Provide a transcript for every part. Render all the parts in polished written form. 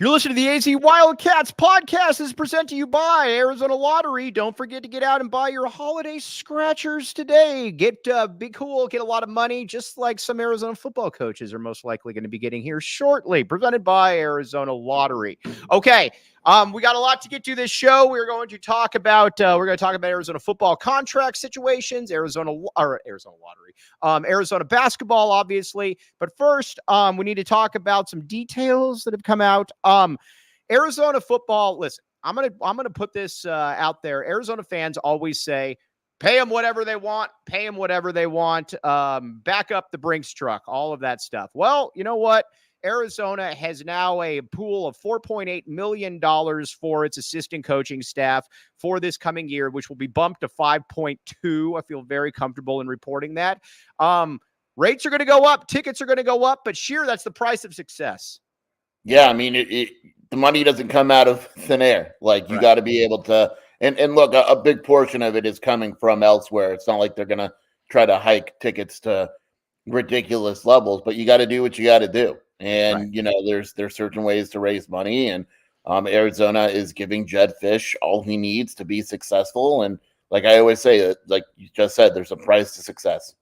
You're listening to the AZ Wildcats podcast. This is presented to you by Arizona Lottery. Don't forget to get out and buy your holiday scratchers today. Be cool, get a lot of money, just like some Arizona football coaches are most likely going to be getting here shortly. Presented by Arizona Lottery. Okay, we got a lot to get to this show. We're going to talk about Arizona football contract situations, Arizona Lottery, Arizona basketball, obviously. But first, we need to talk about some details that have come out. Arizona football. Listen, I'm gonna put this out there. Arizona fans always say, pay them whatever they want, back up the Brinks truck, all of that stuff. Well, you know what? Arizona has now a pool of $4.8 million for its assistant coaching staff for this coming year, which will be bumped to 5.2. I feel very comfortable in reporting that. Rates are going to go up, tickets are going to go up, but Scheer, that's the price of success. Yeah, I mean, the money doesn't come out of thin air. Like, you got to be able to, and look, a big portion of it is coming from elsewhere. It's not like they're going to try to hike tickets to ridiculous levels, but you got to do what you got to do. And, you know, there's certain ways to raise money, and Arizona is giving Jedd Fisch all he needs to be successful. And like I always say, like you just said, there's a price to success.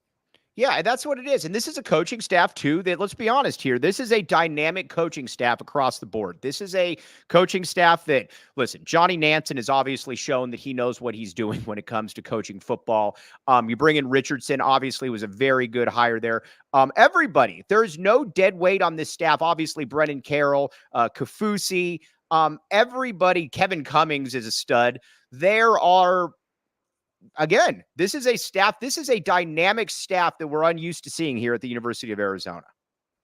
Yeah, that's what it is. And this is a coaching staff, too, that, let's be honest here, this is a dynamic coaching staff across the board. This is a coaching staff that, listen, Johnny Nansen has obviously shown that he knows what he's doing when it comes to coaching football. You bring in Richardson, obviously was a very good hire there. Everybody, there is no dead weight on this staff. Obviously, Brennan Carroll, Kafusi, everybody, Kevin Cummings is a stud. There are... Again, this is a dynamic staff that we're unused to seeing here at the University of Arizona.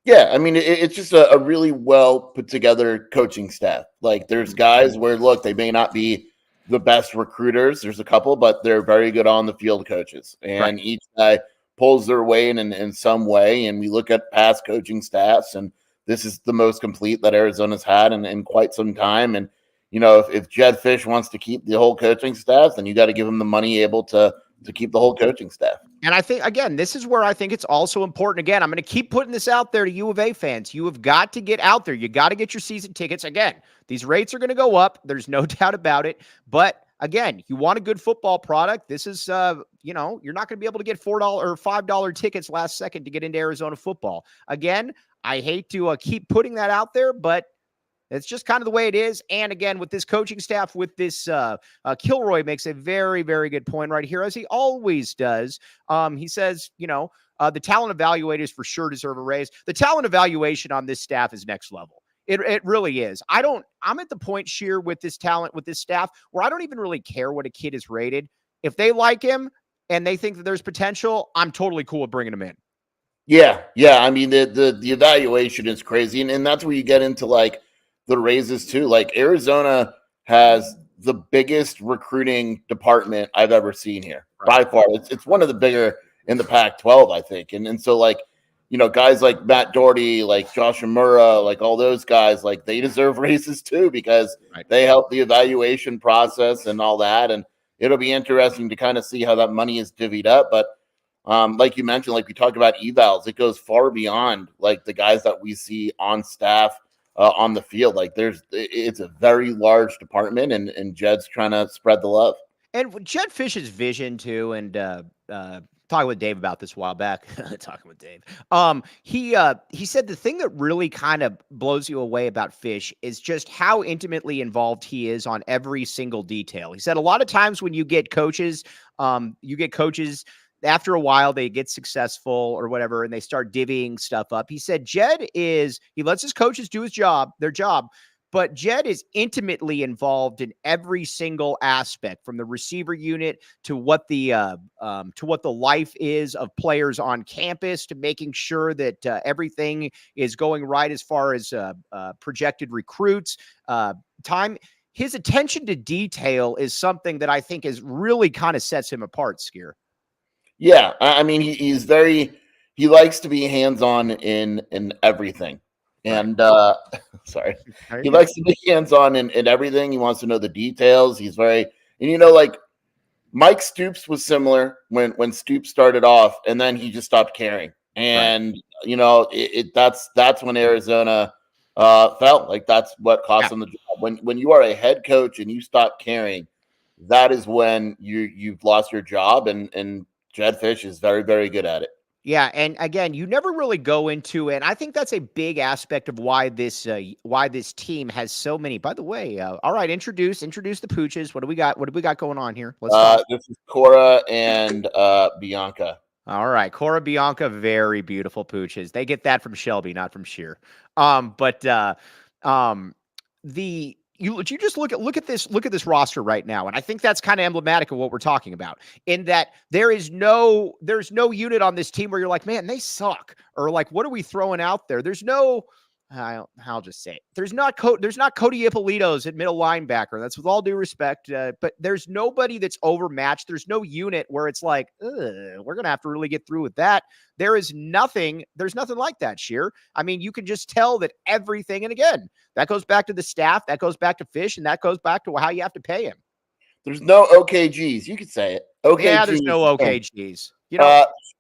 Yeah, I mean, it's just a really well put together coaching staff. Like, there's guys where, look, they may not be the best recruiters. There's a couple, but they're very good on the field coaches. And each guy pulls their weight in some way. And we look at past coaching staffs, and this is the most complete that Arizona's had in quite some time. And you know, if Jedd Fisch wants to keep the whole coaching staff, then you got to give him the money able to keep the whole coaching staff. And I think, again, this is where I think it's also important. Again, I'm going to keep putting this out there to U of A fans. You have got to get out there. You got to get your season tickets. Again, these rates are going to go up. There's no doubt about it. But again, you want a good football product. This is, you're not going to be able to get $4 or $5 tickets last second to get into Arizona football. Again, I hate to keep putting that out there, but it's just kind of the way it is. And again, with this coaching staff, with this, Kilroy makes a very, very good point right here, as he always does. He says, the talent evaluators for sure deserve a raise. The talent evaluation on this staff is next level. It really is. I'm at the point, Scheer, with this talent, with this staff, where I don't even really care what a kid is rated. If they like him and they think that there's potential, I'm totally cool with bringing him in. Yeah. I mean, the evaluation is crazy. And that's where you get into, like, the raises too. Like, Arizona has the biggest recruiting department I've ever seen here by far. It's one of the bigger in the Pac-12, I think. And so, like, guys like Matt Doherty, like Josh Amura, like all those guys, like, they deserve raises too, because they help the evaluation process and all that. And it'll be interesting to kind of see how that money is divvied up. But like you mentioned, like we talked about evals, it goes far beyond like the guys that we see on staff on the field. Like, it's a very large department, and Jedd's trying to spread the love. And Jedd Fisch's vision too, and talking with Dave about this a while back. Talking with Dave, he said the thing that really kind of blows you away about Fisch is just how intimately involved he is on every single detail. He said a lot of times when you get coaches, after a while, they get successful or whatever, and they start divvying stuff up. He said Jedd he lets his coaches do their job, but Jedd is intimately involved in every single aspect, from the receiver unit to what the life is of players on campus, to making sure that everything is going right as far as projected recruits, time. His attention to detail is something that I think is really kind of sets him apart, Scheer. Yeah, I mean, he likes to be hands-on in everything. And sorry, he likes to be hands-on in everything. He wants to know the details. He's very, and like Mike Stoops was similar when Stoops started off, and then he just stopped caring. And that's when Arizona felt like that's what cost him the job. When you are a head coach and you stop caring, that is when you've lost your job. And Jedd Fisch is very, very good at it. Yeah, and again, you never really go into it. And I think that's a big aspect of why this team has so many. By the way, all right, introduce the Pooches. What do we got? What do we got going on here? Let's talk. This is Cora and Bianca. All right, Cora, Bianca, very beautiful Pooches. They get that from Shelby, not from Scheer. You just look at this roster right now, and I think that's kind of emblematic of what we're talking about, in that there's no unit on this team where you're like, man, they suck, or like, what are we throwing out there? There's no, I'll just say it. There's not Cody Ippolito's at middle linebacker. That's with all due respect, but there's nobody that's overmatched. There's no unit where it's like, we're gonna have to really get through with that. There's nothing like that, Scheer. I mean, you can just tell that everything, and again, that goes back to the staff, that goes back to Fisch, and that goes back to how you have to pay him. There's no OKGs. You could say it. OKGs. Yeah, there's no OKGs.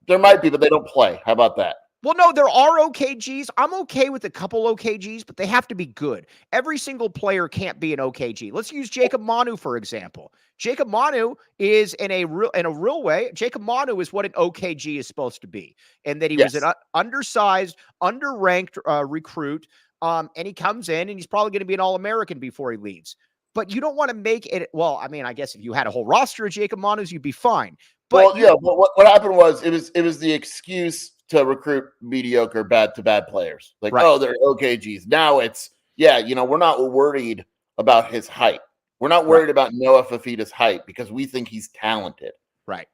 There might be, but they don't play. How about that? Well, no, there are OKGs. I'm okay with a couple OKGs, but they have to be good. Every single player can't be an OKG. Let's use Jacob Manu, for example. Jacob Manu is in a real way. Jacob Manu is what an OKG is supposed to be, and that he was an undersized, underranked recruit. And he comes in, and he's probably going to be an All-American before he leaves. But you don't want to make it. Well, I mean, I guess if you had a whole roster of Jacob Manus, you'd be fine. But But what happened was it was the excuse to recruit mediocre bad players. Like, oh, they're OKGs. Now it's we're not worried about his height. We're not worried about Noah Fafita's height because we think he's talented. Right.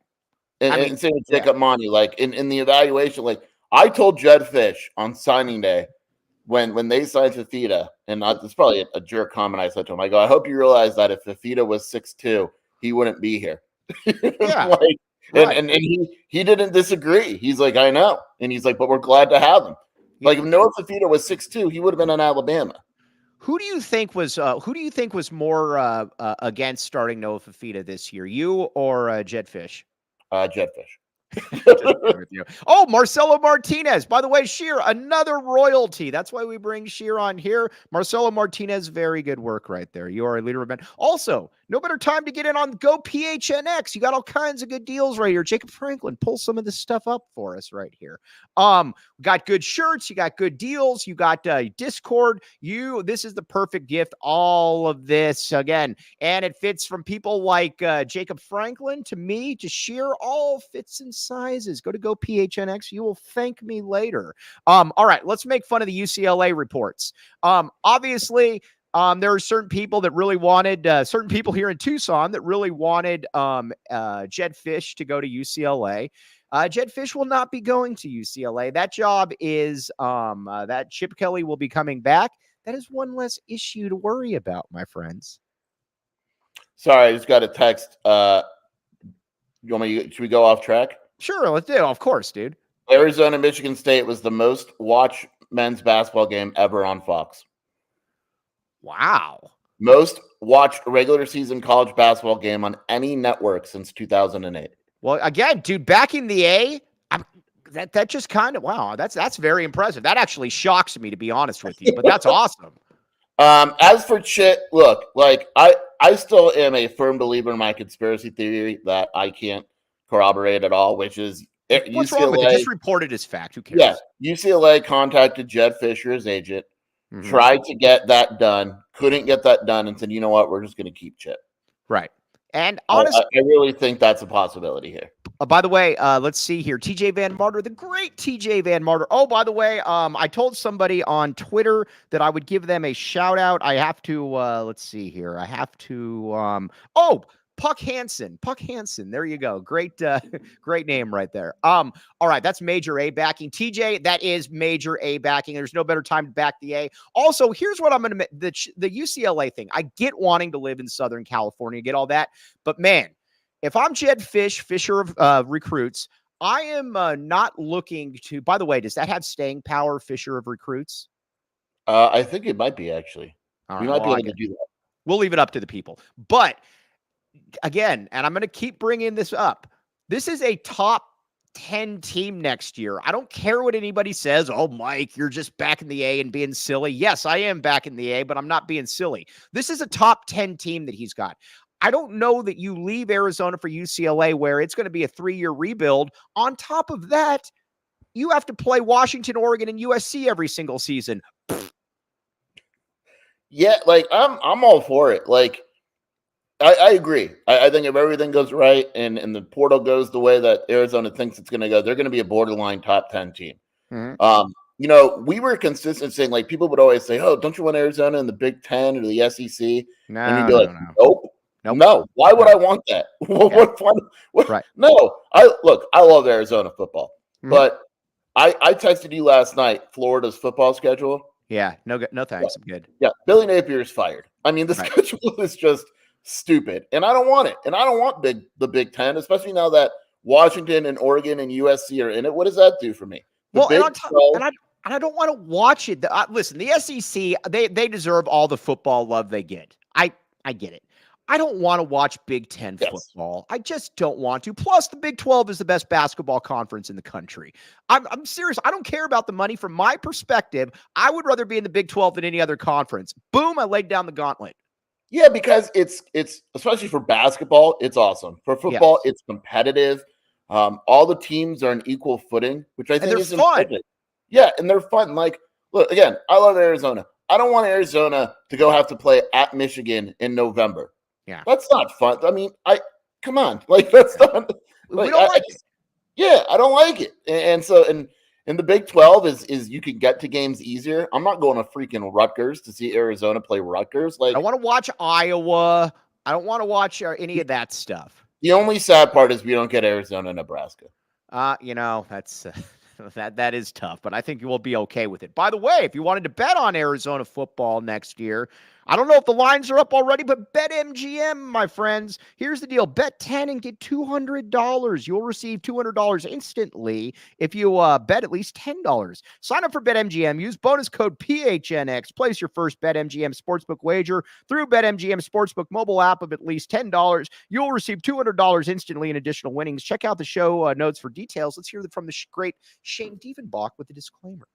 And same with Jacob Manu. Like in the evaluation, like I told Jedd Fisch on signing day when they signed Fafita, and it's probably a jerk comment I said to him. I go, I hope you realize that if Fafita was 6'2", he wouldn't be here. Yeah. And he didn't disagree. He's like, I know. And he's like, but we're glad to have him. Like if Noah Fafita was 6'2", he would have been in Alabama. Who do you think was more against starting Noah Fafita this year, you or Jedd Fisch? Jedd Fisch. With you. Oh, Marcelo Martinez. By the way, Scheer, another royalty. That's why we bring Scheer on here. Marcelo Martinez, very good work right there. You are a leader of men. Also, no better time to get in on Go PHNX. You got all kinds of good deals right here. Jacob Franklin, pull some of this stuff up for us right here. Got good shirts. You got good deals. You got Discord. This is the perfect gift. All of this again, and it fits from people like Jacob Franklin to me to Scheer. All fits and sizes. Go to Go PHNX. You will thank me later. All right, let's make fun of the UCLA reports. Obviously, there are certain people that really wanted, certain people here in Tucson that really wanted Jedd Fisch to go to UCLA. Jedd Fisch will not be going to UCLA. That job is that Chip Kelly will be coming back. That is one less issue to worry about, my friends. Sorry, I just got a text. Should we go off track? Sure, let's do. Of course, dude. Arizona, Michigan State was the most watched men's basketball game ever on Fox. Wow. Most watched regular season college basketball game on any network since 2008. Well, again, dude, back in the A, that just kind of, wow, that's very impressive. That actually shocks me, to be honest with you, but that's awesome. As for Chit, look, like I still am a firm believer in my conspiracy theory that I can't corroborate at all, which is what's wrong with it? Just report it as fact. Who cares? Yeah, UCLA contacted Jedd Fisch, his agent, tried to get that done, couldn't get that done, and said, you know what, we're just going to keep Chit. Right. And honestly, I really think that's a possibility here. By the way, let's see here. TJ Van Martyr, the great TJ Van Martyr. Oh, by the way, I told somebody on Twitter that I would give them a shout out. I have to, let's see here. I have to, Puck Hansen. Puck Hansen. There you go. Great, great name right there. All right. That's major A backing. TJ, that is major A backing. There's no better time to back the A. Also, here's what I'm going to, the UCLA thing. I get wanting to live in Southern California, get all that, but man, if I'm Jedd Fisch, Fisher of Recruits, I am not looking to. By the way, does that have staying power, Fisher of Recruits? I think it might be actually. All We right, might be able to do that. We'll leave it up to the people. But again, and I'm going to keep bringing this up. This is a top 10 team next year. I don't care what anybody says. Oh, Mike, you're just back in the A and being silly. Yes, I am back in the A, but I'm not being silly. This is a top 10 team that he's got. I don't know that you leave Arizona for UCLA where it's going to be a 3-year rebuild. On top of that, you have to play Washington, Oregon, and USC every single season. Yeah, like I'm all for it. Like I agree. I think if everything goes right and the portal goes the way that Arizona thinks it's going to go, they're going to be a borderline top 10 team. Mm-hmm. We were consistent saying, like, people would always say, "Oh, don't you want Arizona in the Big Ten or the SEC?" No, and you'd be like, no. Nope. No. Why would I want that? What? Right. No. I love Arizona football, but I texted you last night Florida's football schedule. Yeah. No thanks. I'm good. Yeah. Billy Napier's fired. I mean, the schedule is just stupid, and I don't want it. And I don't want the Big Ten, especially now that Washington and Oregon and USC are in it. What does that do for me? I don't want to watch it. Listen, the SEC, they deserve all the football love they get. I get it. I don't want to watch Big Ten football. I just don't want to. Plus, the Big 12 is the best basketball conference in the country. I'm serious. I don't care about the money. From my perspective, I would rather be in the Big 12 than any other conference. Boom, I laid down the gauntlet. Yeah, because it's especially for basketball, it's awesome. For football, it's competitive. All the teams are on equal footing, which I think is fun. Important. Yeah, and they're fun. Like, look, again, I love Arizona. I don't want Arizona to go have to play at Michigan in November. Yeah, that's not fun. I mean, come on, like that's not. Like, we don't like it. Yeah, I don't like it. And so, and the Big 12 is you can get to games easier. I'm not going to freaking Rutgers to see Arizona play Rutgers. Like, I want to watch Iowa. I don't want to watch any of that stuff. The only sad part is we don't get Arizona, Nebraska. That's. That is tough, but I think you will be okay with it. By the way, if you wanted to bet on Arizona football next year, I don't know if the lines are up already, but BetMGM, my friends, here's the deal. Bet 10 and get $200. You'll receive $200 instantly if you bet at least $10. Sign up for BetMGM. Use bonus code PHNX. Place your first BetMGM Sportsbook wager through BetMGM Sportsbook mobile app of at least $10. You'll receive $200 instantly in additional winnings. Check out the show notes for details. Let's hear from the great Shane Diefenbach with the disclaimer.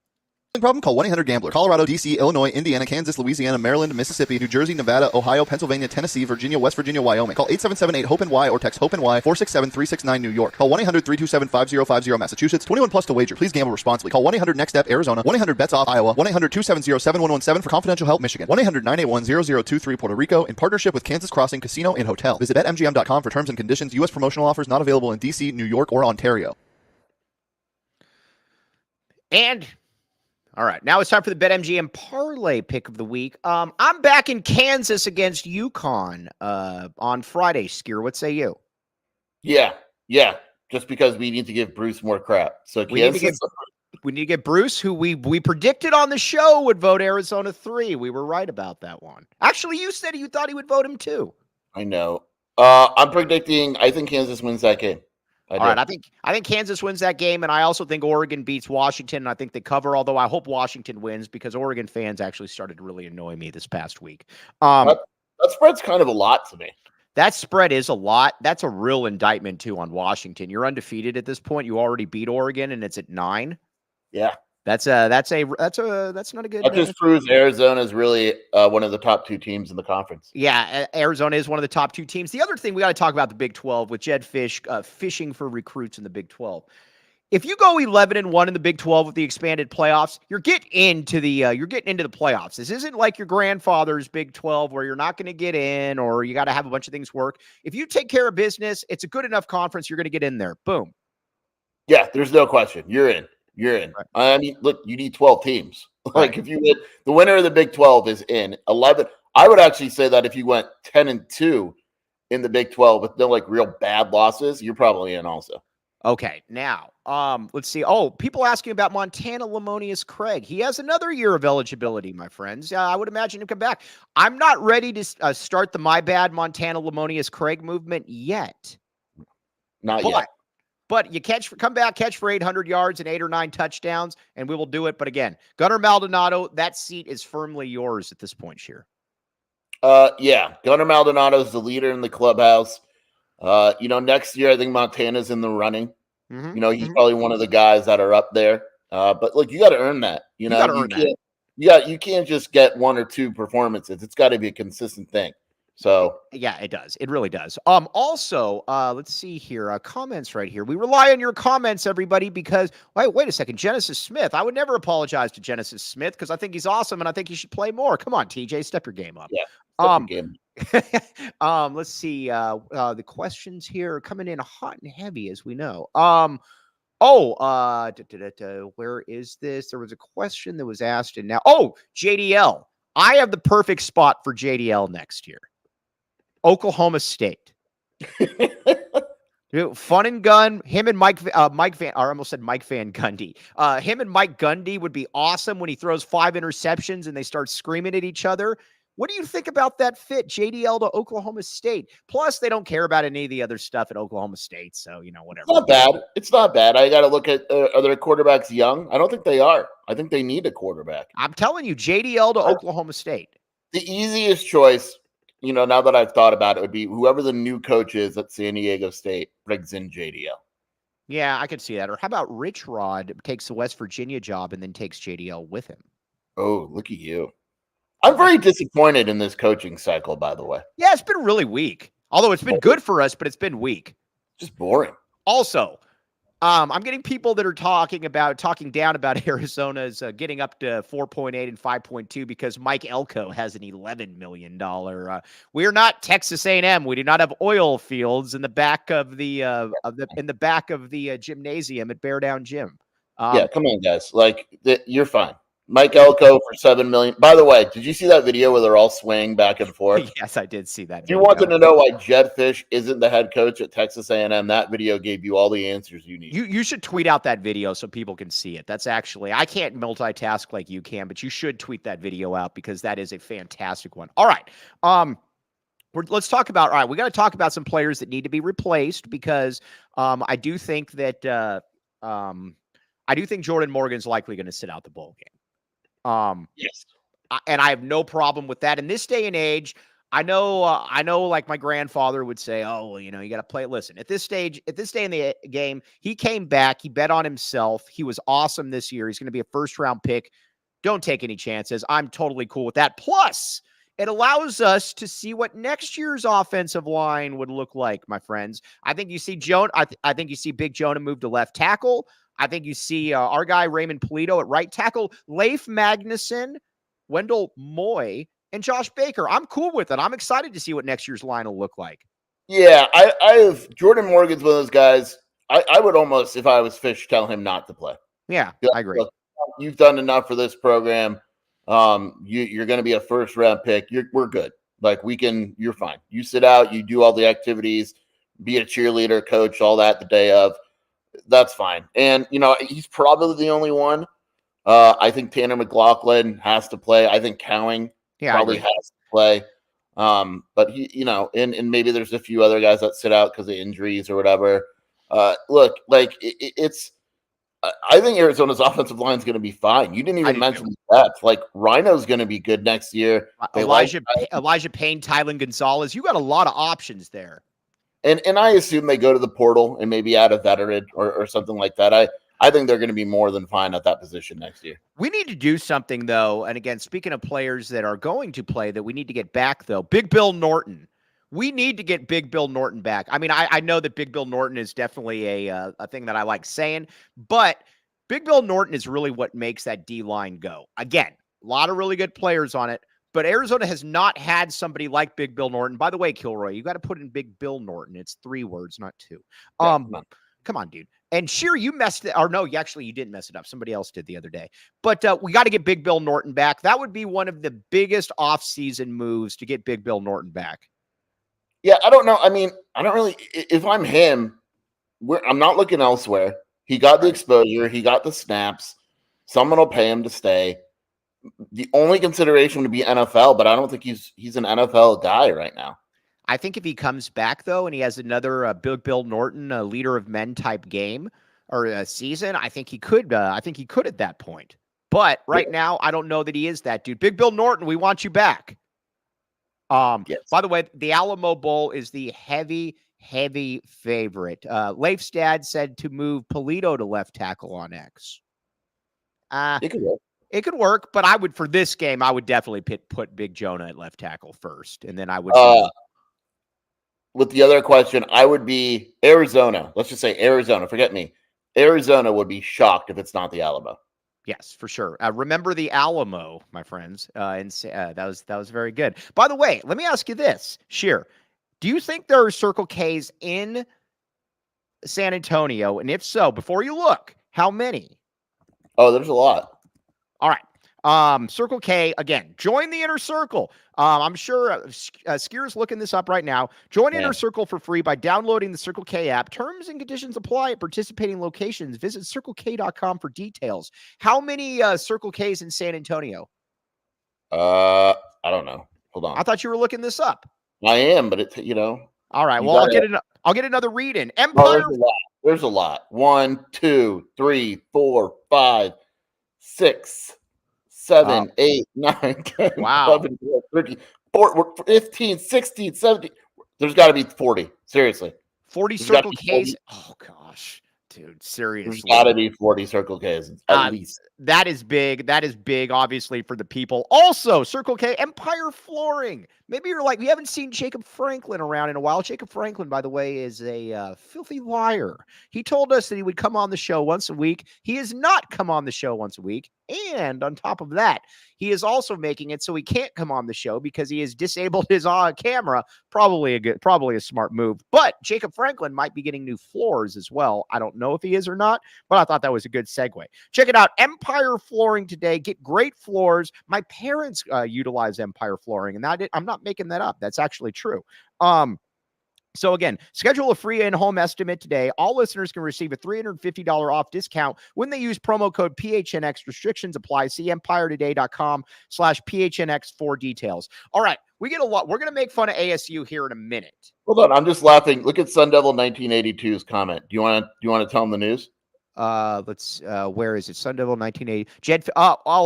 Problem? Call 1-800-GAMBLER. Colorado, D.C., Illinois, Indiana, Kansas, Louisiana, Maryland, Mississippi, New Jersey, Nevada, Ohio, Pennsylvania, Tennessee, Virginia, West Virginia, Wyoming. Call 877-8-HOPENY or text HOPENY 467-369 New York. Call 1-800-327-5050 Massachusetts. 21 plus to wager. Please gamble responsibly. Call 1-800-NEXT-STEP Arizona. 1-800-BETS-OFF Iowa. 1-800-270-7117 for confidential help Michigan. 1-800-981-0023 Puerto Rico in partnership with Kansas Crossing Casino and Hotel. Visit BetMGM.com for terms and conditions. U.S. promotional offers not available in D.C., New York, or Ontario. And all right, now it's time for the BetMGM parlay pick of the week. I'm back in Kansas against UConn on Friday. Scheer, what say you? Yeah. Just because we need to give Bruce more crap. So we need to get Bruce, who we predicted on the show would vote Arizona 3. We were right about that one. Actually, you said you thought he would vote him too. I know. I'm predicting. I think Kansas wins that game. All right, I think Kansas wins that game, and I also think Oregon beats Washington, and I think they cover, although I hope Washington wins because Oregon fans actually started to really annoy me this past week. That spread's kind of a lot to me. That spread is a lot. That's a real indictment, too, on Washington. You're undefeated at this point. You already beat Oregon, and it's at 9. Yeah. That's not a good. That just proves Arizona is really one of the top 2 teams in the conference. Yeah, Arizona is one of the top 2 teams. The other thing we got to talk about the Big 12 with Jedd Fisch fishing for recruits in the Big 12. if you go 11-1 in the Big 12 with the expanded playoffs, you're getting into the playoffs. This isn't like your grandfather's Big 12 where you're not going to get in or you got to have a bunch of things work. If you take care of business, it's a good enough conference. You're going to get in there. Boom. Yeah, there's no question. You're in. You're in. Right. I mean, look, you need 12 teams. Like if you win, the winner of the Big 12 is in. 11. I would actually say that if you went 10-2 in the Big 12 with no like real bad losses, you're probably in also. Okay, now let's see. Oh, people asking about Montana Lamonius Craig. He has another year of eligibility, my friends. I would imagine him come back. I'm not ready to start the my bad Montana Lamonius Craig movement yet. Not yet. But you come back, catch for 800 yards and 8 or 9 touchdowns, and we will do it. But again, Gunnar Maldonado, that seat is firmly yours at this point, Scheer. Yeah, Gunnar Maldonado is the leader in the clubhouse. Next year I think Montana's in the running. Mm-hmm. He's probably one of the guys that are up there. But look, you got to earn that. You can't just get 1 or 2 performances. It's got to be a consistent thing. So yeah, it does. It really does. Also, let's see here. Comments right here. We rely on your comments, everybody, because wait a second. Genesis Smith. I would never apologize to Genesis Smith because I think he's awesome and I think he should play more. Come on, TJ, step your game up. Yeah. Step your game. Let's see. The questions here are coming in hot and heavy, as we know. Where is this? There was a question that was asked, and now, JDL. I have the perfect spot for JDL next year. Oklahoma State. Fun and gun. Him and Mike Van Gundy. Him and Mike Gundy would be awesome when he throws 5 interceptions and they start screaming at each other. What do you think about that fit, JDL to Oklahoma State? Plus, they don't care about any of the other stuff at Oklahoma State, so, whatever. It's not bad. I got to look at, are their quarterbacks young? I don't think they are. I think they need a quarterback. I'm telling you, JDL to Oklahoma State. The easiest choice, now that I've thought about it, would be whoever the new coach is at San Diego State brings in JDL. Yeah, I could see that. Or how about Rich Rod takes the West Virginia job and then takes JDL with him? Oh, look at you. I'm very disappointed in this coaching cycle, by the way. Yeah, it's been really weak. Although it's been good for us, but it's been weak. Just boring. Also, I'm getting people that are talking down about Arizona's getting up to 4.8 and 5.2 because Mike Elko has an $11 million. We are not Texas A&M. We do not have oil fields in the back of the gymnasium at Bear Down Gym. Yeah, come on, guys. You're fine. Mike Elko for $7 million. By the way, did you see that video where they're all swaying back and forth? Yes, I did see that. If you wanted to know why Jedd Fisch isn't the head coach at Texas A&M, that video gave you all the answers you need. You should tweet out that video so people can see it. That's actually, I can't multitask like you can, but you should tweet that video out because that is a fantastic one. All right. Let's talk about, all right, we got to talk about some players that need to be replaced because I do think that Jordan Morgan's likely going to sit out the bowl game. Yes. And I have no problem with that. In this day and age, I know like my grandfather would say, you got to play. Listen, at this day in the game, he came back, he bet on himself. He was awesome this year. He's going to be a first-round pick. Don't take any chances. I'm totally cool with that. Plus, it allows us to see what next year's offensive line would look like, my friends. I think you see I think you see Big Jonah move to left tackle. I think you see our guy Raymond Polito at right tackle, Leif Magnuson, Wendell Moy, and Josh Baker. I'm cool with it. I'm excited to see what next year's line will look like. Yeah, I have Jordan Morgan's one of those guys. I would almost, if I was Fish, tell him not to play. Yeah, I agree. Look, you've done enough for this program. You're going to be a first round pick. We're good. You're fine. You sit out, you do all the activities, be a cheerleader, coach, all that the day of. That's fine. And, he's probably the only one. I think Tanner McLaughlin has to play. I think Cowing probably has to play. But he, and maybe there's a few other guys that sit out because of injuries or whatever. Look, it's I think Arizona's offensive line is going to be fine. You didn't even mention that. Rhino's going to be good next year. Elijah Payne, Tylen Gonzalez. You got a lot of options there. And I assume they go to the portal and maybe add a veteran or something like that. I think they're going to be more than fine at that position next year. We need to do something, though. And again, speaking of players that are going to play that we need to get back, though, Big Bill Norton. we need to get Big Bill Norton back. I mean, I know that Big Bill Norton is definitely a thing that I like saying, but Big Bill Norton is really what makes that D-line go. Again, a lot of really good players on it, but Arizona has not had somebody like Big Bill Norton. By the way, Kilroy, you got to put in Big Bill Norton. It's 3 words, not 2. Yeah, Come on, dude. And Scheer, you messed it. Or no, you didn't mess it up. Somebody else did the other day. But we got to get Big Bill Norton back. That would be one of the biggest offseason moves to get Big Bill Norton back. Yeah, I don't know. I mean, I don't really. If I'm him, I'm not looking elsewhere. He got the exposure. He got the snaps. Someone will pay him to stay. The only consideration would be NFL, but I don't think he's an NFL guy right now. I think if he comes back, though, and he has another Big Bill Norton, leader of men type game or season, I think he could. I think he could at that point. But right now, I don't know that he is that dude. Big Bill Norton, we want you back. Yes. By the way, the Alamo Bowl is the heavy favorite. Leif's dad said to move Polito to left tackle on X. It could work. It could work, but for this game, I would definitely put Big Jonah at left tackle first, and then I would. With the other question, I would be Arizona. Let's just say Arizona. Forget me. Arizona would be shocked if it's not the Alamo. Yes, for sure. Remember the Alamo, my friends. And that was very good. By the way, let me ask you this, Scheer. Do you think there are Circle Ks in San Antonio? And if so, before you look, how many? Oh, there's a lot. All right. Circle K, again, join the Inner Circle. I'm sure Scheer's looking this up right now. Join Inner Circle for free by downloading the Circle K app. Terms and conditions apply at participating locations. Visit CircleK.com for details. How many Circle Ks in San Antonio? I don't know. Hold on. I thought you were looking this up. I am, but it's All right. Well, I'll get another read in. Empire. Oh, there's a lot. 1, 2, 3, 4, 5, 6, 7, 8, 9, 10, wow. 11, 12, 13, 14, 15, 16, 17. There's got to be 40. Seriously. 40 Circle Ks. Oh, gosh. Dude, seriously. There's got to be 40 Circle Ks at least. That is big. That is big, obviously, for the people. Also, Circle K, Empire Flooring. Maybe you're like, we haven't seen Jacob Franklin around in a while. Jacob Franklin, by the way, is a filthy liar. He told us that he would come on the show once a week. He has not come on the show once a week. And on top of that, he is also making it so he can't come on the show because he has disabled his camera. Probably a smart move. But Jacob Franklin might be getting new floors as well. I don't know if he is or not, but I thought that was a good segue. Check it out. Empire Flooring today. Get great floors. My parents utilize Empire Flooring, and I'm not making that up. That's actually true. So again, schedule a free in-home estimate today. All listeners can receive a $350 off discount when they use promo code PHNX. Restrictions apply. See empiretoday.com/PHNX for details. All right, we get a lot. We're going to make fun of ASU here in a minute. Hold on, I'm just laughing. Look at Sun Devil 1982's comment. Do you want to tell him the news? Let's where is it? Sun Devil 1980. Jedd.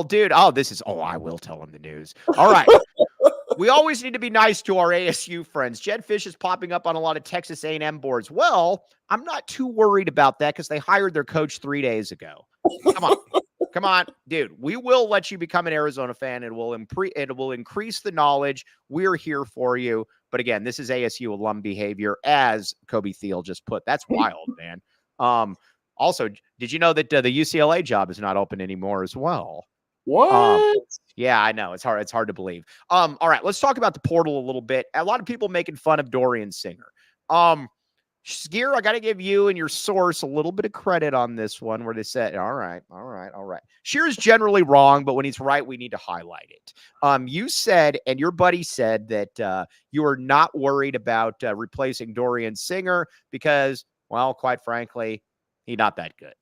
Dude. I will tell him the news. All right. We always need to be nice to our ASU friends. Jedd Fisch is popping up on a lot of Texas A&M boards. Well, I'm not too worried about that because they hired their coach 3 days ago. Come on, dude. We will let you become an Arizona fan. It will increase the knowledge. We're here for you. But again, this is ASU alum behavior, as Kobe Thiel just put. That's wild, man. Also, did you know that the UCLA job is not open anymore as well? What? Yeah, I know. It's hard to believe. All right, let's talk about the portal a little bit. A lot of people making fun of Dorian Singer. Scheer, I got to give you and your source a little bit of credit on this one where they said, all right. Scheer is generally wrong, but when he's right, we need to highlight it. You said, and your buddy said that you are not worried about replacing Dorian Singer because, well, quite frankly, he's not that good.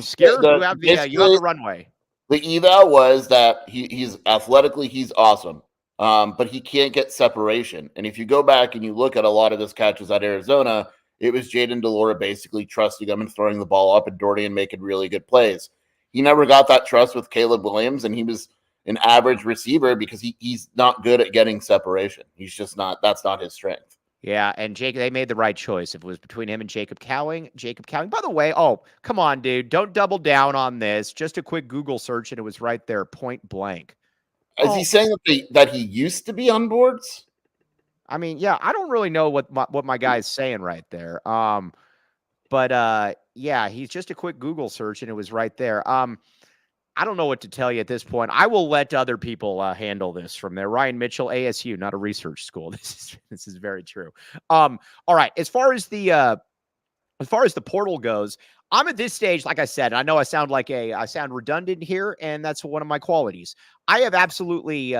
Scheer, you have the runway. The eval was that he's athletically, he's awesome. But he can't get separation. And if you go back and you look at a lot of his catches at Arizona, it was Jayden de Laura basically trusting him and throwing the ball up and Dorian making really good plays. He never got that trust with Caleb Williams, and he was an average receiver because he's not good at getting separation. He's just not. That's not his strength. Yeah, and they made the right choice. If it was between him and Jacob Cowing. By the way, come on, dude. Don't double down on this. Just a quick Google search, and it was right there, point blank. Is he saying that he used to be on boards? I mean, yeah, I don't really know what my guy is saying right there. But yeah, he's just a quick Google search and it was right there. I don't know what to tell you at this point. I will let other people handle this from there. Ryan Mitchell, ASU, not a research school. This is very true. All right. As far as the portal goes, I'm at this stage, like I said, I know I sound redundant here, and that's one of my qualities. I have absolutely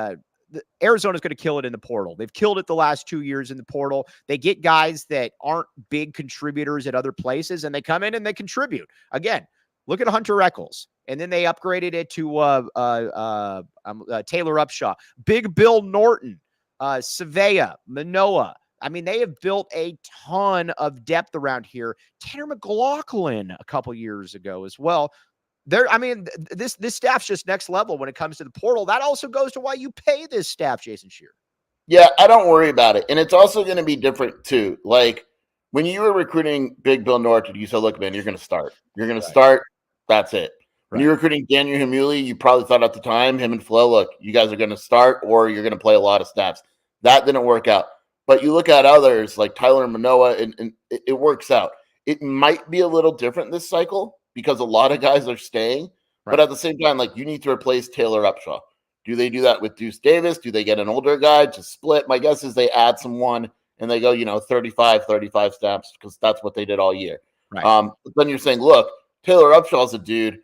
Arizona's going to kill it in the portal. They've killed it the last 2 years in the portal. They get guys that aren't big contributors at other places, and they come in and they contribute. Again, look at Hunter Eccles. And then they upgraded it to Taylor Upshaw, Big Bill Norton, Savea, Manoa. I mean, they have built a ton of depth around here. Tanner McLaughlin a couple years ago as well. This staff's just next level when it comes to the portal. That also goes to why you pay this staff, Jason Scheer. Yeah, I don't worry about it. And it's also going to be different too. Like when you were recruiting Big Bill Norton, you said, look, man, you're going to start. You're going to start. That's it. When you're recruiting Daniel Humuli, you probably thought at the time, him and Flo, look, you guys are going to start or you're going to play a lot of snaps. That didn't work out. But you look at others like Tyler Manoa, and it works out. It might be a little different this cycle because a lot of guys are staying. Right. But at the same time, like you need to replace Taylor Upshaw. Do they do that with Deuce Davis? Do they get an older guy to split? My guess is they add someone and they go, 35 snaps because that's what they did all year. Right. But then you're saying, look, Taylor Upshaw's a dude.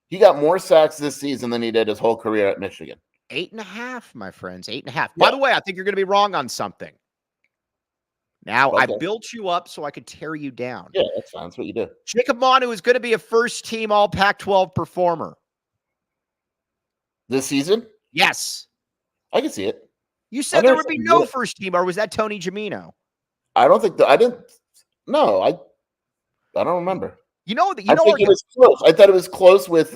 He got more sacks this season than he did his whole career at Michigan. 8.5, my friends, 8.5. Yeah. By the way, I think you're going to be wrong on something. Now, okay. I built you up so I could tear you down. Yeah, that's fine. That's what you do. Jacob Manu is going to be a first-team All-Pac-12 performer. This season? Yes. I can see it. You said there would be no first team, or was that Tony Gemino? I don't think I didn't. No, I don't remember. It was close. I thought it was close with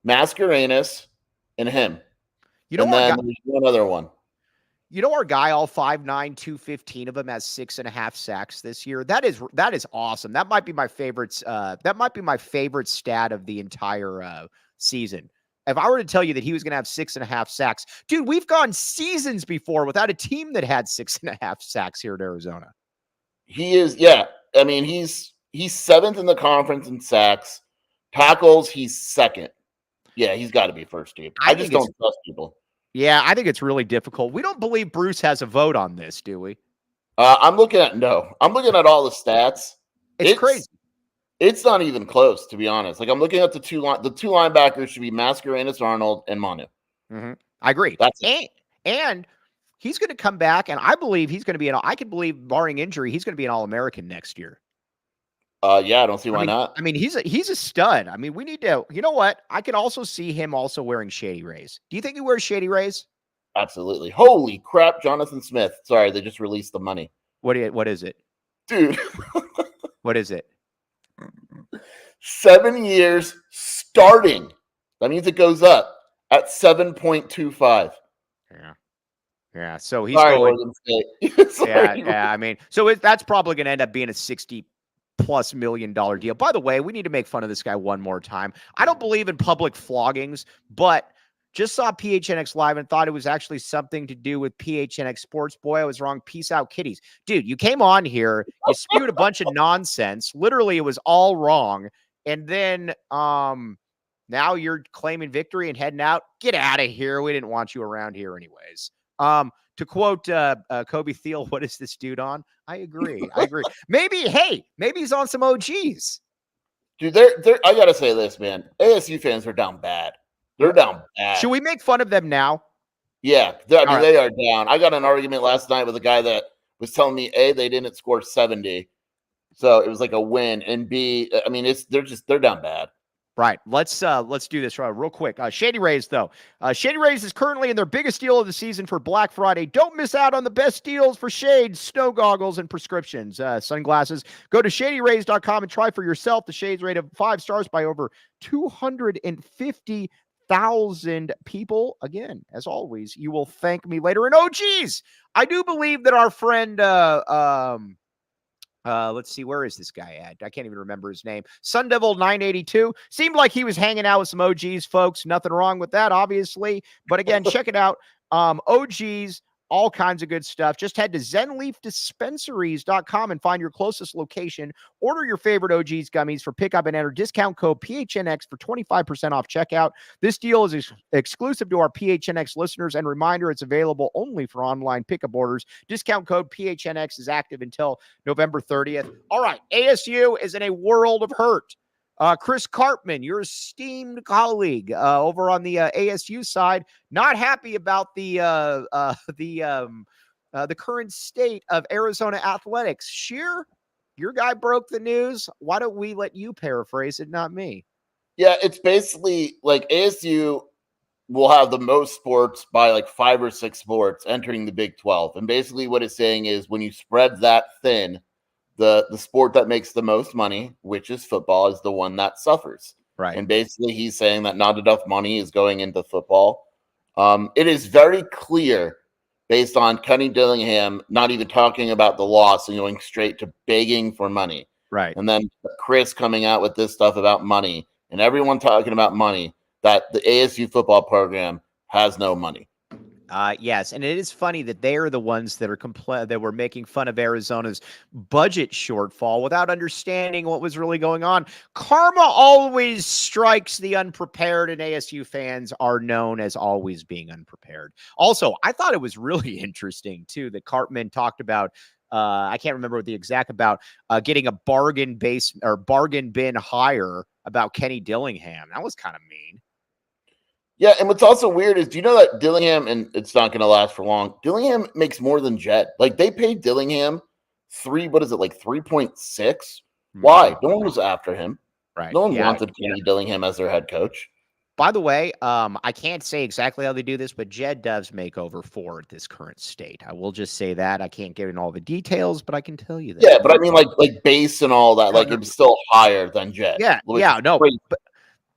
Mascarenas and him. And then there's one other one. Our guy, all 5'9", 215 of them, has 6.5 sacks this year. That is awesome. That might be my favorite. That might be my favorite stat of the entire season. If I were to tell you that he was going to have 6.5 sacks, dude, we've gone seasons before without a team that had 6.5 sacks here at Arizona. He is, yeah. I mean, he's 7th in the conference in sacks. Tackles, he's 2nd. Yeah, he's got to be first team. I just don't trust people. Yeah, I think it's really difficult. We don't believe Bruce has a vote on this, do we? I'm looking at all the stats. It's crazy. It's not even close, to be honest. Like I'm looking at the two linebackers should be Mascarenas, Arnold, and Manu. Mm-hmm. I agree. That's it. And he's going to come back, and I believe he's going to be I can believe, barring injury, he's going to be an All-American next year. Yeah, I don't see why not. I mean, he's a stud. I mean, we need to. You know what? I can also see him also wearing Shady Rays. Do you think he wears Shady Rays? Absolutely. Holy crap, Jonathan Smith. Sorry, they just released the money. What is it, dude? What is it? 7 years starting. That means it goes up at 7.25. Yeah. So he's going. Yeah. I mean, so that's probably going to end up being a $60+ million deal. By the way, we need to make fun of this guy one more time. I don't believe in public floggings, but just saw PHNX live and thought it was actually something to do with PHNX Sports. Boy, I was wrong. Peace out, kitties. Dude, you came on here, you spewed a bunch of nonsense. Literally, it was all wrong. And then now you're claiming victory and heading out. Get out of here. We didn't want you around here anyways. To quote Kobe Thiel, what is this dude on? I agree. Maybe he's on some OGs. Dude, I got to say this, man. ASU fans are down bad. They're down bad. Should we make fun of them now? Yeah, they are down. I got an argument last night with a guy that was telling me, A, they didn't score 70. So it was like a win. And B, I mean, they're down bad. Right. Let's do this real quick. Shady Rays, though. Shady Rays is currently in their biggest deal of the season for Black Friday. Don't miss out on the best deals for shades, snow goggles, and prescriptions. Sunglasses. Go to shadyrays.com and try for yourself. The shades rated 5 stars by over 250,000 people. Again, as always, you will thank me later. And oh, geez, I do believe that our friend Let's see, where is this guy at? I can't even remember his name. Sun Devil 982 seemed like he was hanging out with some OGs, folks. Nothing wrong with that, obviously. But again, check it out. OGs, all kinds of good stuff. Just head to zenleafdispensaries.com and find your closest location. Order your favorite OGs gummies for pickup and enter discount code PHNX for 25% off checkout. This deal is exclusive to our PHNX listeners, and reminder, it's available only for online pickup orders. Discount code PHNX is active until November 30th. All right, ASU is in a world of hurt. Chris Karpman, your esteemed colleague over on the ASU side, not happy about the current state of Arizona athletics. Scheer, your guy broke the news. Why don't we let you paraphrase it, not me? Yeah, it's basically like ASU will have the most sports by like 5 or 6 sports entering the Big 12. And basically what it's saying is when you spread that thin, the sport that makes the most money, which is football, is the one that suffers. Right. And basically he's saying that not enough money is going into football. It is very clear based on Kenny Dillingham not even talking about the loss and going straight to begging for money. Right. And then Chris coming out with this stuff about money and everyone talking about money, that the ASU football program has no money. Yes, and it is funny that they are the ones that are that were making fun of Arizona's budget shortfall without understanding what was really going on. Karma always strikes the unprepared, and ASU fans are known as always being unprepared. Also, I thought it was really interesting too that Cartman talked about. I can't remember what the exact about getting a bargain bin hire about Kenny Dillingham. That was kind of mean. Yeah, and what's also weird is, do you know that Dillingham, and it's not going to last for long, Dillingham makes more than Jedd. Like, they paid Dillingham 3.6? Why? No one was after him. Right. No one wanted Kenny Dillingham as their head coach. By the way, I can't say exactly how they do this, but Jedd does make over 4 at this current state. I will just say that. I can't get in all the details, but I can tell you that. Yeah, but I mean, like base and all that, it's still higher than Jedd.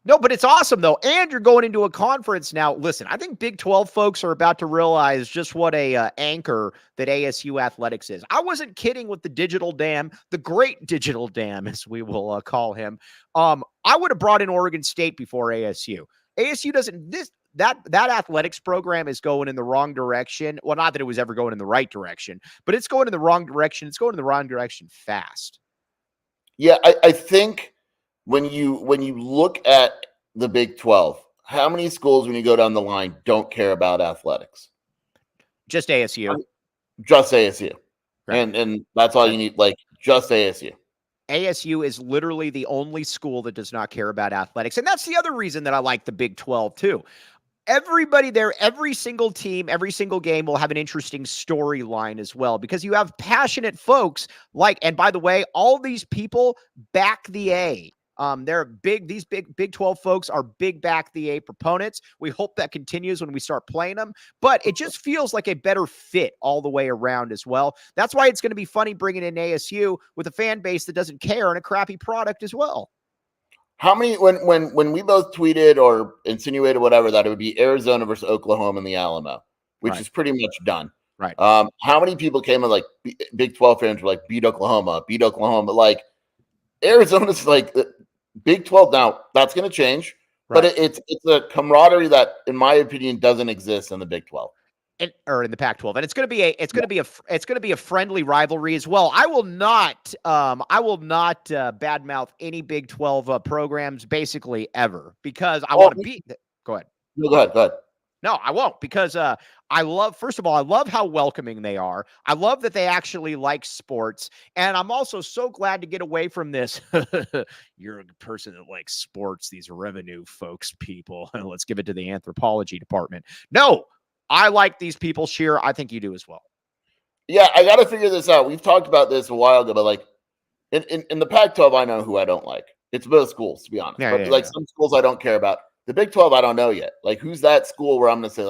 No, but it's awesome, though. And you're going into a conference now. Listen, I think Big 12 folks are about to realize just what a anchor that ASU athletics is. I wasn't kidding with the digital dam, the great digital dam, as we will call him. I would have brought in Oregon State before ASU. ASU doesn't – that athletics program is going in the wrong direction. Well, not that it was ever going in the right direction, but it's going in the wrong direction. It's going in the wrong direction fast. Yeah, I think – when you look at the Big 12, how many schools, when you go down the line, don't care about athletics? Just ASU. Just ASU. Right. And that's all you need, just ASU. ASU is literally the only school that does not care about athletics. And that's the other reason that I like the Big 12 too. Everybody there, every single team, every single game will have an interesting storyline as well, because you have passionate folks and by the way, all these people back the A. These Big 12 folks are big back the A proponents. We hope that continues when we start playing them, but it just feels like a better fit all the way around as well. That's why it's going to be funny bringing in ASU with a fan base that doesn't care and a crappy product as well. How many, when we both tweeted or insinuated whatever, that it would be Arizona versus Oklahoma in the Alamo, which is pretty much done. Right. How many people came in Big 12 fans were beat Oklahoma. Arizona's Big 12 now, that's going to change, but it's a camaraderie that, in my opinion, doesn't exist in the Big 12. Or in the Pac-12, and it's going to be a friendly rivalry as well. I will not badmouth any Big 12 programs basically ever, because I want to beat. Go ahead. No, go ahead. No, I won't, because first of all, I love how welcoming they are. I love that they actually like sports. And I'm also so glad to get away from this. You're a person that likes sports, these revenue folks, people. Let's give it to the anthropology department. No, I like these people, Scheer. I think you do as well. Yeah, I got to figure this out. We've talked about this a while ago, but in the Pac-12, I know who I don't like. It's both schools, to be honest. Some schools I don't care about. The Big 12, I don't know yet. Who's that school where I'm going to say,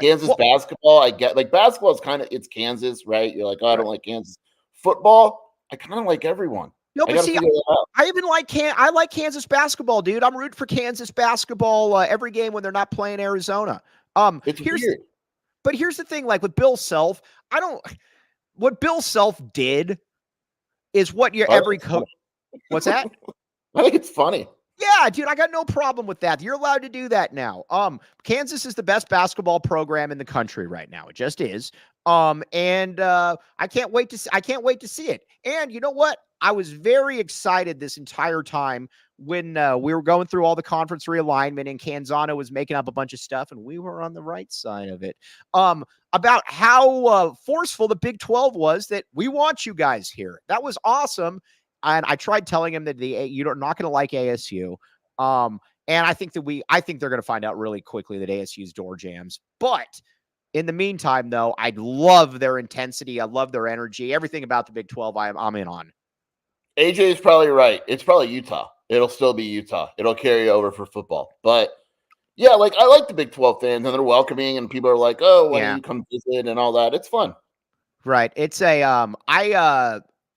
Kansas basketball? I get, basketball is kind of, it's Kansas, right? You're I don't like Kansas. Football, I kind of like everyone. No, but see, I even I like Kansas basketball, dude. I'm rooting for Kansas basketball every game when they're not playing Arizona. It's weird. But here's the thing, with Bill Self, what Bill Self did is what your every coach. What's that? I think it's funny. Yeah, dude, I got no problem with that. You're allowed to do that now. Kansas is the best basketball program in the country right now. It just is. And I can't wait to see it. And you know what? I was very excited this entire time when we were going through all the conference realignment and Canzano was making up a bunch of stuff, and we were on the right side of it. About how forceful the Big 12 was that we want you guys here. That was awesome. And I tried telling him that you're not going to like ASU. And I think they're going to find out really quickly that ASU's door jams. But in the meantime, though, I love their intensity. I love their energy. Everything about the Big 12, I'm in on. AJ is probably right. It's probably Utah. It'll still be Utah. It'll carry over for football. But yeah, like I like the Big 12 fans, and they're welcoming, and people are like, "Oh, why don't you come visit?" and all that. It's fun. Right. It's a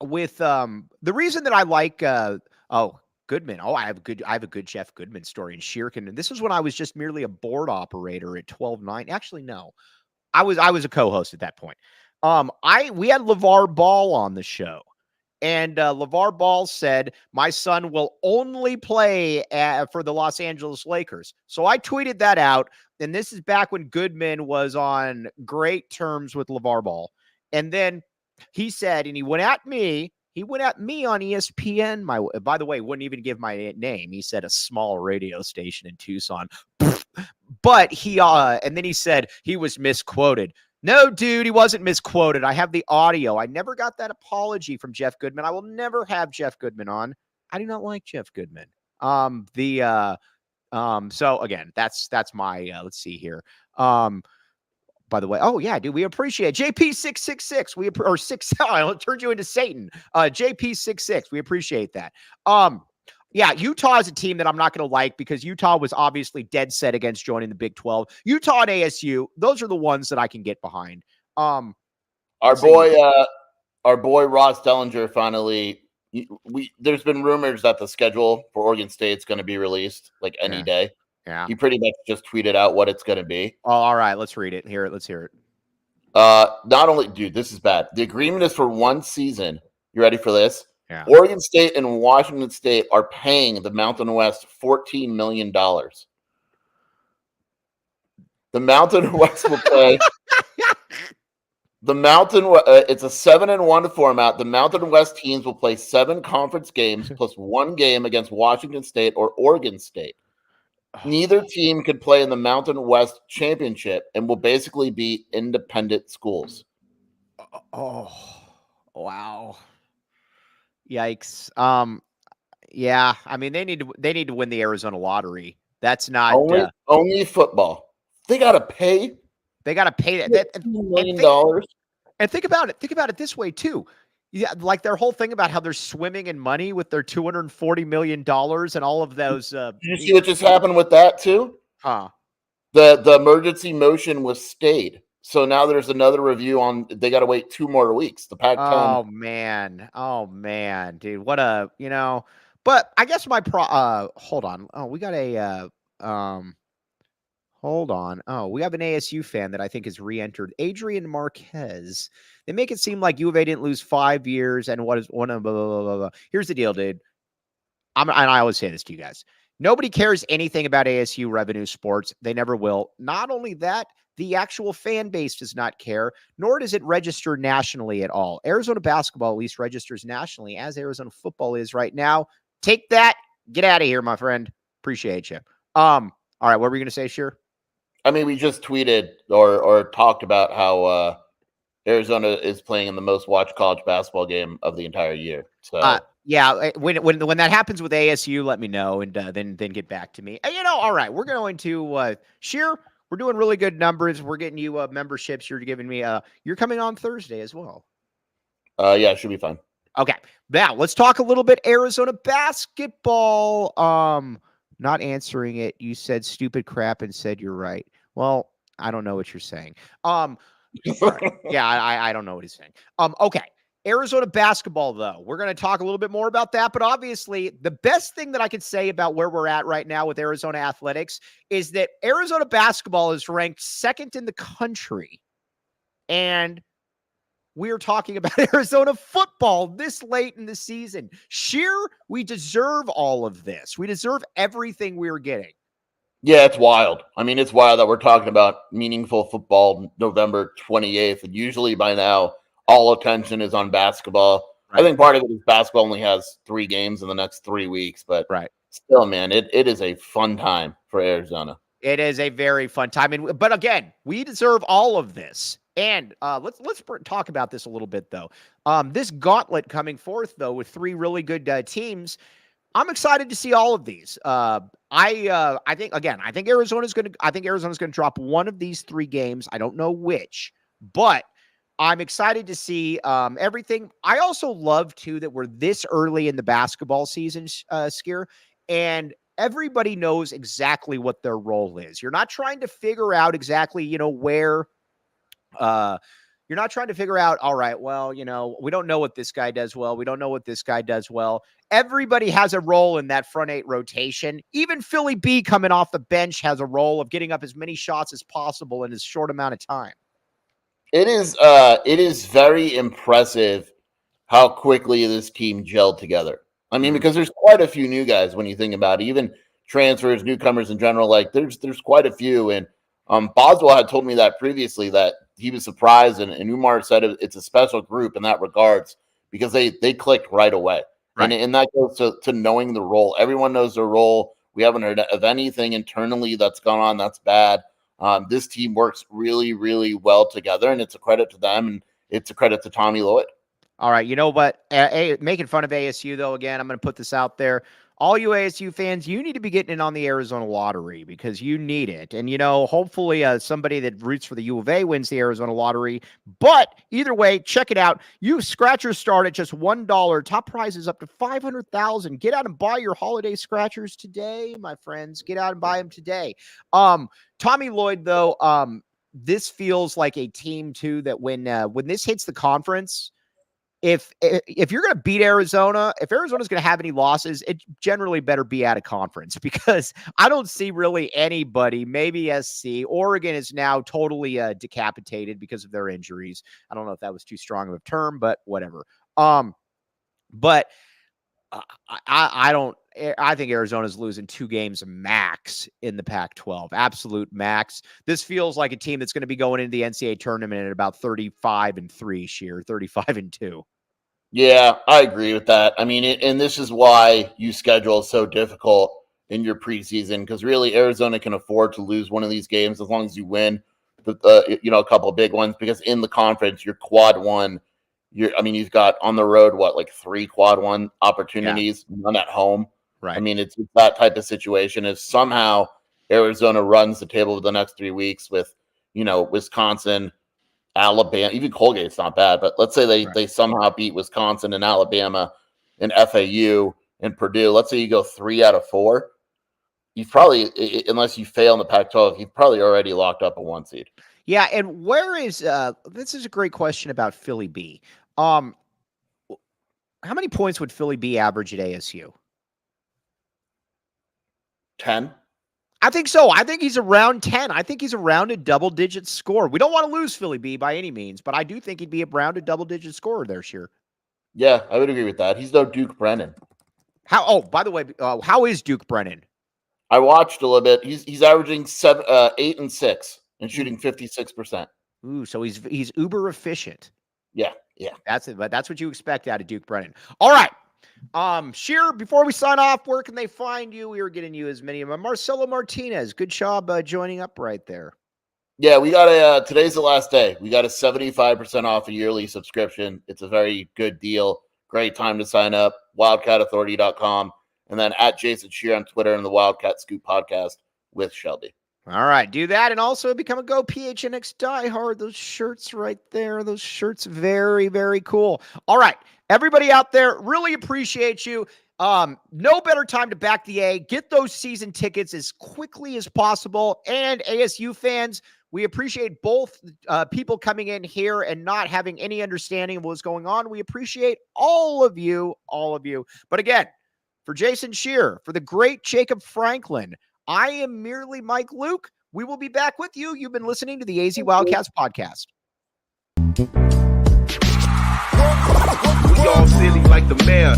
the reason that I like Goodman. Oh, I have a good Jeff Goodman story in Scheer. And this was when I was just merely a board operator at 12-9. Actually, no. I was a co-host at that point. We had LeVar Ball on the show. And LeVar Ball said, my son will only play for the Los Angeles Lakers. So I tweeted that out. And this is back when Goodman was on great terms with LeVar Ball. And then he said, and he went at me on ESPN. By the way, wouldn't even give my name. He said a small radio station in Tucson. But and then he said he was misquoted. No, dude, he wasn't misquoted. I have the audio. I never got that apology from Jeff Goodman. I will never have Jeff Goodman on. I do not like Jeff Goodman. So again, that's my let's see here. By the way, oh yeah, dude, we appreciate JP666. Or 6. I'll turn you into Satan. JP66. We appreciate that. Yeah, Utah is a team that I'm not going to like because Utah was obviously dead set against joining the Big 12. Utah and ASU, those are the ones that I can get behind. Our boy Ross Dellinger finally. There's been rumors that the schedule for Oregon State's going to be released like any day. Yeah. He pretty much just tweeted out what it's going to be. Oh, all right. Let's read it. Let's hear it. Not only, dude, this is bad. The agreement is for one season. You ready for this? Yeah. Oregon State and Washington State are paying the Mountain West $14 million. The Mountain West will play. It's a 7-1 format. The Mountain West teams will play 7 conference games plus 1 game against Washington State or Oregon State. Neither team can play in the Mountain West Championship and will basically be independent schools. Oh, wow. Yikes. Yeah, I mean they need to win the Arizona lottery. That's not only football. They got to pay. They got to pay that $2 million. And think about it. Think about it this way too. Yeah, like their whole thing about how they're swimming in money with their $240 million and all of those. Did you see what just happened with that too? Huh? The emergency motion was stayed. So now there's another review on. They got to wait 2 more weeks. The Pac-10. Oh man, dude, what a But I guess hold on. Oh, we got a Hold on. Oh, we have an ASU fan that I think has re-entered. Adrian Marquez. They make it seem like U of A didn't lose 5 years and what is one of blah, blah, blah, blah. Here's the deal, dude. And I always say this to you guys. Nobody cares anything about ASU revenue sports. They never will. Not only that, the actual fan base does not care, nor does it register nationally at all. Arizona basketball at least registers nationally as Arizona football is right now. Take that. Get out of here, my friend. Appreciate you. All right. What were you going to say, Scheer? I mean, we just tweeted or talked about how Arizona is playing in the most watched college basketball game of the entire year. So yeah, when that happens with ASU, let me know and then get back to me. All right, we're going to Scheer. We're doing really good numbers. We're getting you memberships. You're giving me you're coming on Thursday as well. Yeah, it should be fine. Okay, now let's talk a little bit Arizona basketball. Not answering it. You said stupid crap and said you're right. Well, I don't know what you're saying. Right. Yeah, I don't know what he's saying. Okay. Arizona basketball, though. We're going to talk a little bit more about that, but obviously the best thing that I can say about where we're at right now with Arizona athletics is that Arizona basketball is ranked 2nd in the country. And we're talking about Arizona football this late in the season. Scheer, we deserve all of this. We deserve everything we're getting. Yeah, it's wild. I mean, it's wild that we're talking about meaningful football November 28th. And usually by now, all attention is on basketball. Right. I think part of it is basketball only has 3 games in the next 3 weeks. But still, man, it is a fun time for Arizona. It is a very fun time. But again, we deserve all of this. And let's talk about this a little bit, though. This gauntlet coming forth, though, with 3 really good teams, I'm excited to see all of these. I think Arizona's going to drop one of these 3 games. I don't know which, but I'm excited to see everything. I also love too that we're this early in the basketball season, Scheer, and everybody knows exactly what their role is. You're not trying to figure out exactly, where. You're not trying to figure out, all right, well, we don't know what this guy does well. We don't know what this guy does well. Everybody has a role in that front 8 rotation. Even Philly B coming off the bench has a role of getting up as many shots as possible in as short amount of time. It is very impressive how quickly this team gelled together. I mean, because there's quite a few new guys when you think about it, even transfers, newcomers in general, like there's quite a few. And Boswell had told me that previously, that he was surprised, and Umar said it's a special group in that regards because they clicked right away. Right. And that goes to knowing the role. Everyone knows their role. We haven't heard of anything internally that's gone on that's bad. This team works really, really well together, and it's a credit to them, and it's a credit to Tommy Lloyd. All right, you know what? Making fun of ASU, though, again, I'm going to put this out there. All you ASU fans, you need to be getting in on the Arizona lottery because you need it. And, hopefully somebody that roots for the U of A wins the Arizona lottery. But either way, check it out. Scratchers start at just $1. Top prizes up to $500,000. Get out and buy your holiday scratchers today, my friends. Get out and buy them today. Tommy Lloyd, though, this feels like a team, too, that when this hits the conference, if you're going to beat Arizona, if Arizona's going to have any losses, it generally better be at a conference, because I don't see really anybody, maybe SC. Oregon is now totally decapitated because of their injuries. I don't know if that was too strong of a term, but whatever. But I think Arizona's losing 2 games max in the Pac-12, absolute max. This feels like a team that's going to be going into the NCAA tournament at about 35-3, Scheer, 35-2. Yeah, I agree with that. I mean, and this is why you schedule so difficult in your preseason, because really Arizona can afford to lose one of these games as long as you win, a couple of big ones, because in the conference, you're quad 1. You've got on the road, 3 quad 1 opportunities, none at home. Right. I mean, it's that type of situation. If somehow Arizona runs the table for the next 3 weeks with, Wisconsin, Alabama, even Colgate's not bad, but let's say they somehow beat Wisconsin and Alabama and FAU and Purdue. Let's say you go 3 out of 4. You've probably, unless you fail in the Pac-12, you've probably already locked up a 1 seed. Yeah, and where is this is a great question about Philly B. How many points would Philly B average at ASU? 10. I think so. I think he's around 10. I think he's around a double-digit score. We don't want to lose Philly B by any means, but I do think he'd be around a double-digit scorer there, Scheer. Yeah, I would agree with that. He's no Duke Brennan. By the way, how is Duke Brennan? I watched a little bit. He's averaging 8 and 6 and shooting 56%. Ooh, so he's uber efficient. Yeah. That's it. But that's what you expect out of Duke Brennan. All right. Scheer, before we sign off, where can they find you? We were getting you as many of them. Marcelo Martinez, good job joining up right there. Yeah, we got today's the last day. We got a 75% off a yearly subscription. It's a very good deal. Great time to sign up. WildcatAuthority.com. And then at Jason Scheer on Twitter and the Wildcat Scoop podcast with Shelby. All right, do that, and also become a Go PHNX diehard. Those shirts right there, those shirts, very, very cool. All right, everybody out there, really appreciate you. No better time to back the A. Get those season tickets as quickly as possible. And ASU fans, we appreciate both people coming in here and not having any understanding of what's going on. We appreciate all of you. But again, for Jason Scheer, for the great Jacob Franklin, I am merely Mike Luke. We will be back with you. You've been listening to the AZ Wildcats podcast. all silly like the mayor.